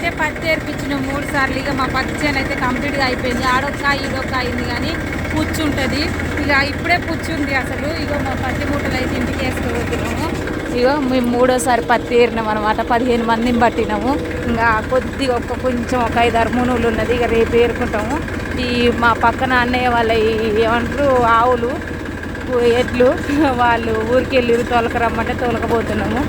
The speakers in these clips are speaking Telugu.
అయితే పత్తి ఏర్పించిన 3 సార్లు. ఇక మా పత్తి చేను అయితే కంప్లీట్గా అయిపోయింది. ఆడొక్క ఈడొక్క అయింది కానీ పుచ్చు ఉంటుంది. ఇక ఇప్పుడే పుచ్చు ఉంది అసలు. ఇగో మా పత్తి మూటలు అయితే ఇంటికి వేసుకోబోతున్నాము. ఇగో మేము 3వసారి పత్తి ఏరినాం అనమాట. 15 మందిని పట్టినాము. ఇంకా కొద్దిగా కొంచెం ఒక 5-6 మునువులు ఉన్నది. ఇక రేపు ఏరుకుంటాము. ఈ మా పక్కన అన్నయ్య వాళ్ళ ఏమంటారు ఆవులు ఎడ్లు వాళ్ళు ఊరికి వెళ్ళి తోలక రమ్మంటే తోలకపోతున్నాము.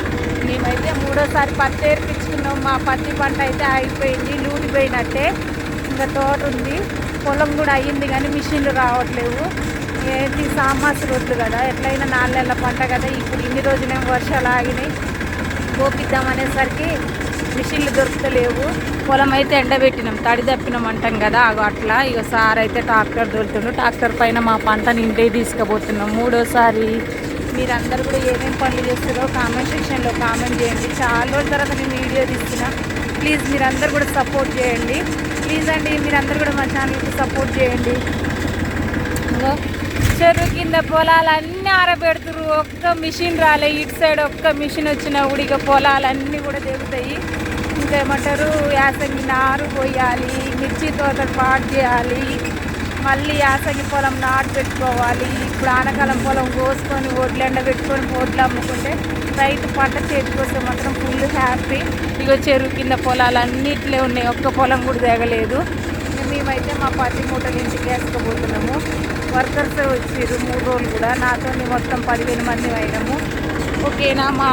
మేమైతే 3వసారి పత్తి ఏర్పించుకున్నాం. మా పత్తి పంట అయితే అయిపోయింది, లూడిపోయినట్టే. ఇంకా తోట ఉంది, పొలం కూడా అయ్యింది కానీ మిషన్లు రావట్లేవు. ఏంటి సామాసు రొడ్లు కదా, ఎట్లయినా 4 నెలల పంట కదా. ఇప్పుడు ఇన్ని రోజులేమో వర్షాలు ఆగినాయి. పోపిద్దామనేసరికి మిషన్లు దొరుకుతలేవు. పొలం అయితే ఎండబెట్టినాం, తడి తప్పినాం అంటాం కదా, అట్లా. ఇక సార్ అయితే ట్రాక్టర్ దొరుకుతుండు. ట్రాక్టర్ పైన మా పంటని ఇంటికి తీసుకుపోతున్నాం 3వసారి. మీరందరూ కూడా ఏమేమి పనులు చేస్తారో కామెంట్ సెక్షన్లో కామెంట్ చేయండి. చాలా రోజుల తర్వాత నేను వీడియో తీస్తున్నా. ప్లీజ్ మీరందరూ కూడా సపోర్ట్ చేయండి. ప్లీజ్ అండి, మీరందరూ కూడా మా ఛానల్కి సపోర్ట్ చేయండి. చెరువు కింద పొలాలన్నీ ఆరబెడుతురు. ఒక్క మిషన్ రాలే. ఇటు సైడ్ ఒక్క మిషన్ వచ్చినా కూడా ఇక పొలాలన్నీ కూడా దిగుతాయి. ఇంకా ఏమంటారు, యాసంగి నారు పోయాలి, మిర్చి తోట పాటు చేయాలి, మళ్ళీ యాసంగి పొలం నాటు పెట్టుకోవాలి. ఇప్పుడు ఆనకాలం పొలం కోసుకొని ఓట్లు ఎండబెట్టుకొని ఓట్లు అమ్ముకుంటే రైతు పంట చేతికొస్తే మాత్రం ఫుల్ హ్యాపీ. ఇక చెరువు కింద పొలాలు అన్నిట్లే ఉన్నాయి, ఒక్క పొలం కూడా దిగలేదు. మేమైతే మా పత్తి మూటలు ఇంటికి వేసుకోబోతున్నాము. వర్కర్స్ వచ్చారు 3 రోజులు కూడా. నాతో మొత్తం 15 మంది అయినాము. ఓకేనా. మా